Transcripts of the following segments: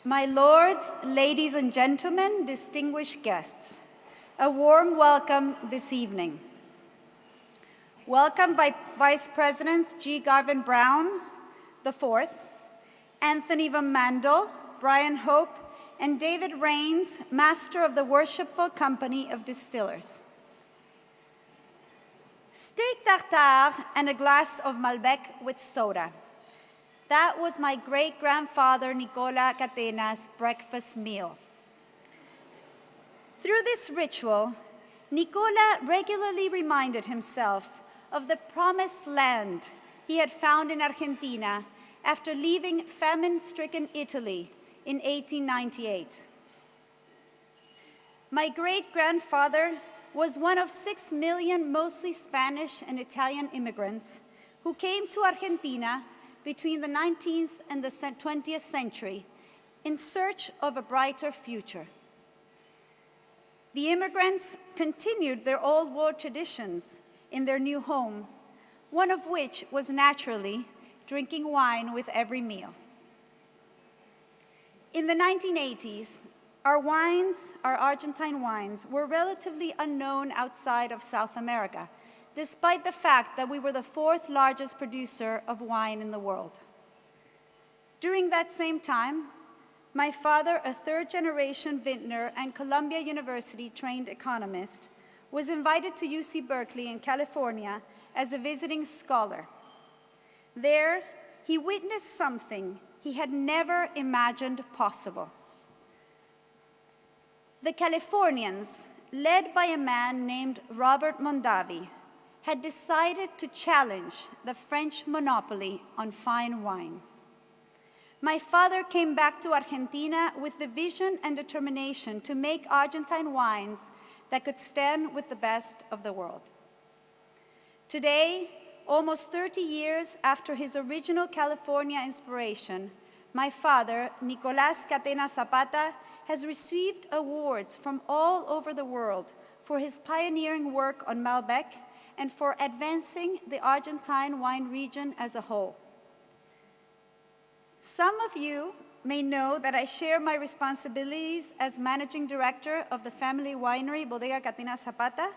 My lords, ladies and gentlemen, distinguished guests, a warm welcome this evening. Welcome by Vice Presidents G. Garvin Brown IV, Anthony Van Mandel, Brian Hope, and David Rains, Master of the Worshipful Company of Distillers. Steak tartare and a glass of Malbec with soda. That was my great-grandfather Nicola Catena's breakfast meal. Through this ritual, Nicola regularly reminded himself of the promised land he had found in Argentina after leaving famine-stricken Italy in 1898. My great-grandfather was one of 6 million mostly Spanish and Italian immigrants who came to Argentina between the 19th and the 20th century in search of a brighter future. The immigrants continued their old world traditions in their new home, one of which was naturally drinking wine with every meal. In the 1980s, our Argentine wines, were relatively unknown outside of South America, despite the fact that we were the 4th largest producer of wine in the world. During that same time, my father, a 3rd-generation vintner and Columbia University-trained economist, was invited to UC Berkeley in California as a visiting scholar. There, he witnessed something he had never imagined possible. The Californians, led by a man named Robert Mondavi, had decided to challenge the French monopoly on fine wine. My father came back to Argentina with the vision and determination to make Argentine wines that could stand with the best of the world. Today, almost 30 years after his original California inspiration, my father, Nicolás Catena Zapata, has received awards from all over the world for his pioneering work on Malbec and for advancing the Argentine wine region as a whole. Some of you may know that I share my responsibilities as managing director of the family winery Bodega Catena Zapata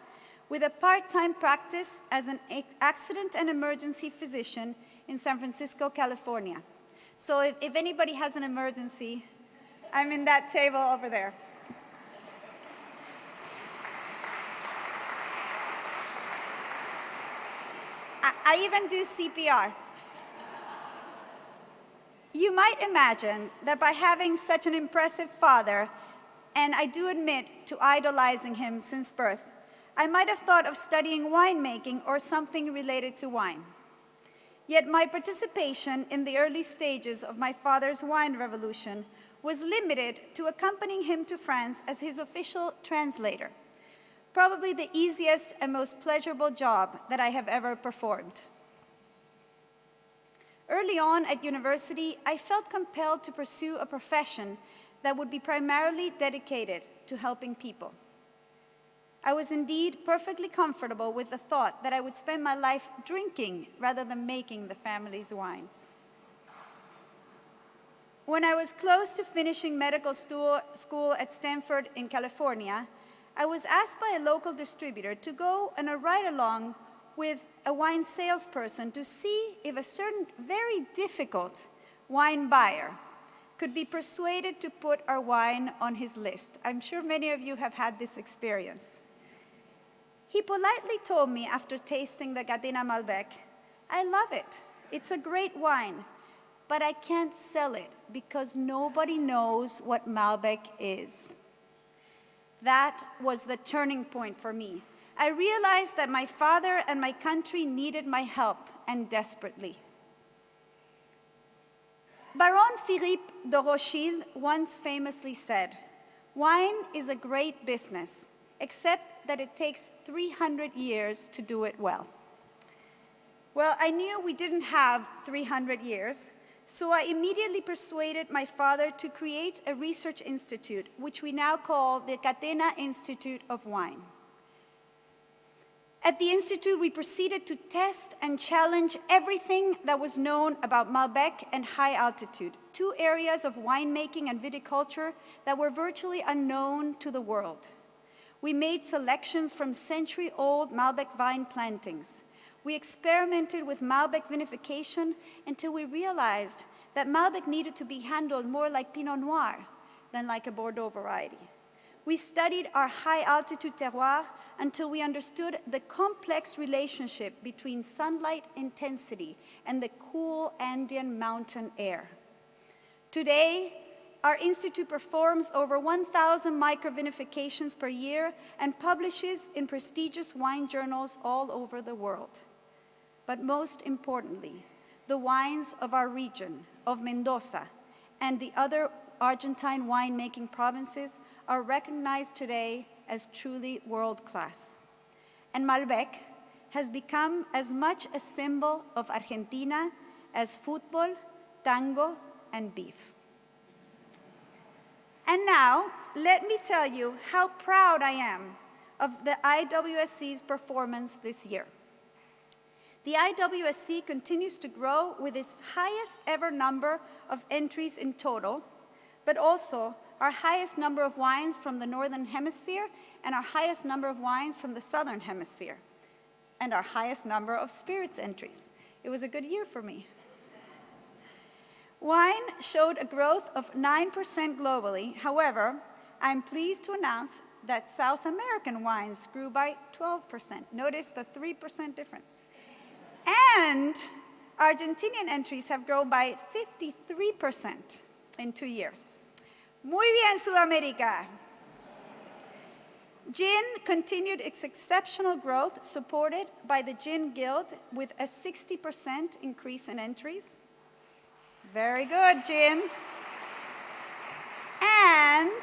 with a part-time practice as an accident and emergency physician in San Francisco, California. So if anybody has an emergency, I'm in that table over there. I even do CPR. You might imagine that by having such an impressive father, and I do admit to idolizing him since birth, I might have thought of studying winemaking or something related to wine. Yet my participation in the early stages of my father's wine revolution was limited to accompanying him to France as his official translator, probably the easiest and most pleasurable job that I have ever performed. Early on at university, I felt compelled to pursue a profession that would be primarily dedicated to helping people. I was indeed perfectly comfortable with the thought that I would spend my life drinking rather than making the family's wines. When I was close to finishing medical school at Stanford in California, I was asked by a local distributor to go on a ride-along with a wine salesperson to see if a certain very difficult wine buyer could be persuaded to put our wine on his list. I'm sure many of you have had this experience. He politely told me after tasting the Catena Malbec, "I love it. It's a great wine, but I can't sell it because nobody knows what Malbec is." That was the turning point for me. I realized that my father and my country needed my help, and desperately. Baron Philippe de Rothschild once famously said, "Wine is a great business, except that it takes 300 years to do it well." Well, I knew we didn't have 300 years, so I immediately persuaded my father to create a research institute, which we now call the Catena Institute of Wine. At the Institute, we proceeded to test and challenge everything that was known about Malbec and high altitude, two areas of winemaking and viticulture that were virtually unknown to the world. We made selections from century-old Malbec vine plantings. We experimented with Malbec vinification until we realized that Malbec needed to be handled more like Pinot Noir than like a Bordeaux variety. We studied our high-altitude terroir until we understood the complex relationship between sunlight intensity and the cool Andean mountain air. Today, our institute performs over 1,000 microvinifications per year and publishes in prestigious wine journals all over the world. But most importantly, the wines of our region, of Mendoza, and the other Argentine winemaking provinces are recognized today as truly world-class. And Malbec has become as much a symbol of Argentina as football, tango, and beef. And now, let me tell you how proud I am of the IWSC's performance this year. The IWSC continues to grow with its highest ever number of entries in total, but also our highest number of wines from the Northern Hemisphere and our highest number of wines from the Southern Hemisphere, and our highest number of spirits entries. It was a good year for me. Wine showed a growth of 9% globally. However, I'm pleased to announce that South American wines grew by 12%. Notice the 3% difference. And Argentinian entries have grown by 53% in 2 years. Muy bien, Sudamérica. Gin continued its exceptional growth, supported by the Gin Guild with a 60% increase in entries. Very good, Gin. And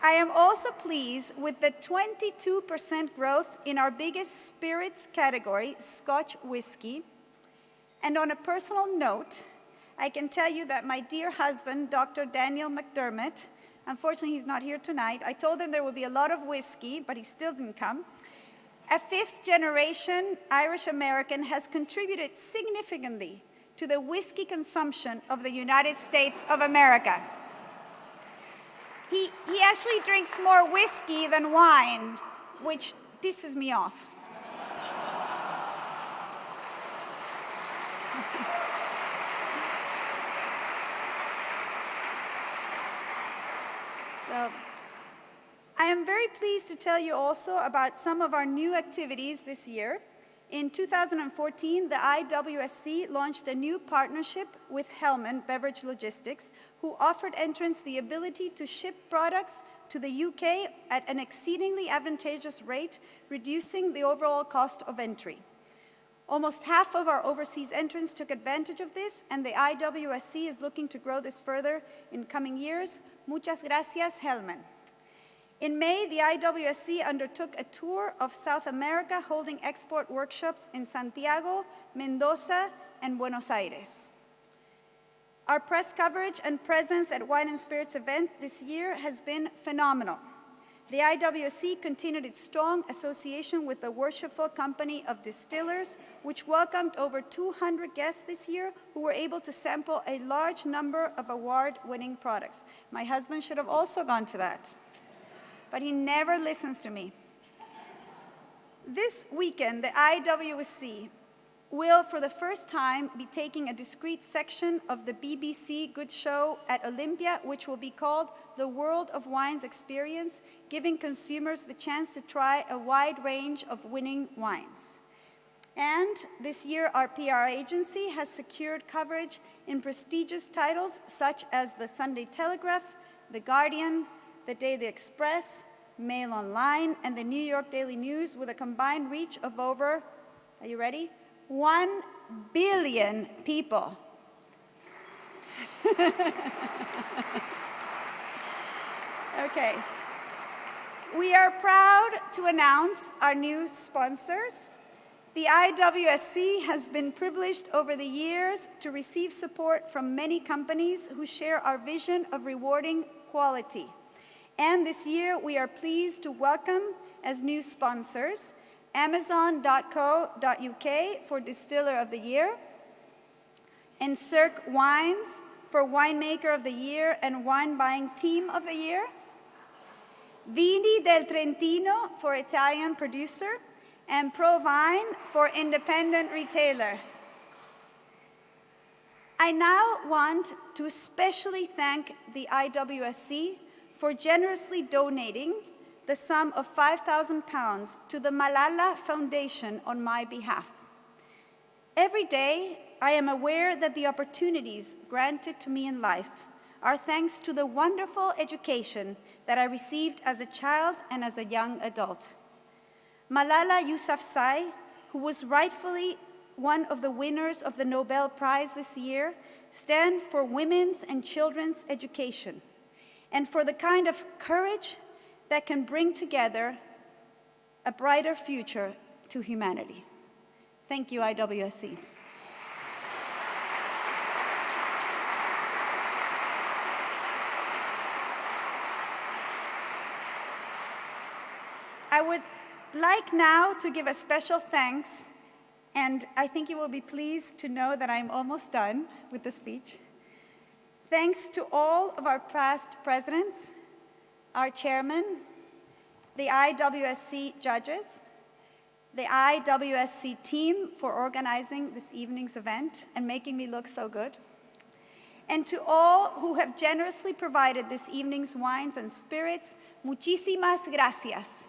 I am also pleased with the 22% growth in our biggest spirits category, Scotch whiskey. And on a personal note, I can tell you that my dear husband, Dr. Daniel McDermott, unfortunately he's not here tonight, I told him there would be a lot of whiskey, but he still didn't come. A fifth-generation Irish-American has contributed significantly to the whiskey consumption of the United States of America. He actually drinks more whiskey than wine, which pisses me off. So, I am very pleased to tell you also about some of our new activities this year. In 2014, the IWSC launched a new partnership with Hellman Beverage Logistics, who offered entrants the ability to ship products to the UK at an exceedingly advantageous rate, reducing the overall cost of entry. Almost half of our overseas entrants took advantage of this, and the IWSC is looking to grow this further in coming years. Muchas gracias, Hellman. In May, the IWSC undertook a tour of South America, holding export workshops in Santiago, Mendoza, and Buenos Aires. Our press coverage and presence at Wine and Spirits event this year has been phenomenal. The IWSC continued its strong association with the Worshipful Company of Distillers, which welcomed over 200 guests this year who were able to sample a large number of award-winning products. My husband should have also gone to that, but he never listens to me. This weekend, the IWSC will, for the first time, be taking a discrete section of the BBC Good Show at Olympia, which will be called the World of Wines Experience, giving consumers the chance to try a wide range of winning wines. And this year, our PR agency has secured coverage in prestigious titles such as the Sunday Telegraph, The Guardian, the Daily Express, Mail Online, and the New York Daily News, with a combined reach of over, are you ready? 1 billion people. Okay. We are proud to announce our new sponsors. The IWSC has been privileged over the years to receive support from many companies who share our vision of rewarding quality. And this year, we are pleased to welcome as new sponsors Amazon.co.uk for Distiller of the Year, and Cirque Wines for Winemaker of the Year and Wine Buying Team of the Year, Vini del Trentino for Italian Producer, and Provine for Independent Retailer. I now want to especially thank the IWSC for generously donating the sum of £5,000 to the Malala Foundation on my behalf. Every day, I am aware that the opportunities granted to me in life are thanks to the wonderful education that I received as a child and as a young adult. Malala Yousafzai, who was rightfully one of the winners of the Nobel Prize this year, stands for women's and children's education and for the kind of courage that can bring together a brighter future to humanity. Thank you, IWSC. I would like now to give a special thanks, and I think you will be pleased to know that I'm almost done with the speech. Thanks to all of our past presidents, our chairman, the IWSC judges, the IWSC team for organizing this evening's event and making me look so good, and to all who have generously provided this evening's wines and spirits, muchísimas gracias.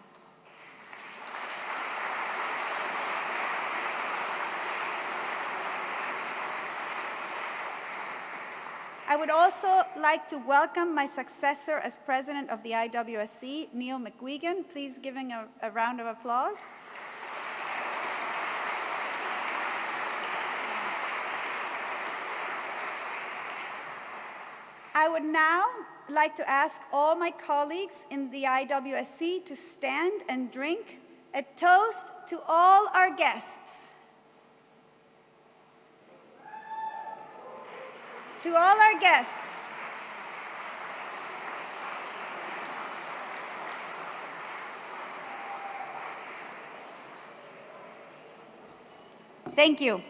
I would also like to welcome my successor as president of the IWSC, Neil McGuigan. Please give him a round of applause. I would now like to ask all my colleagues in the IWSC to stand and drink a toast to all our guests. To all our guests. Thank you.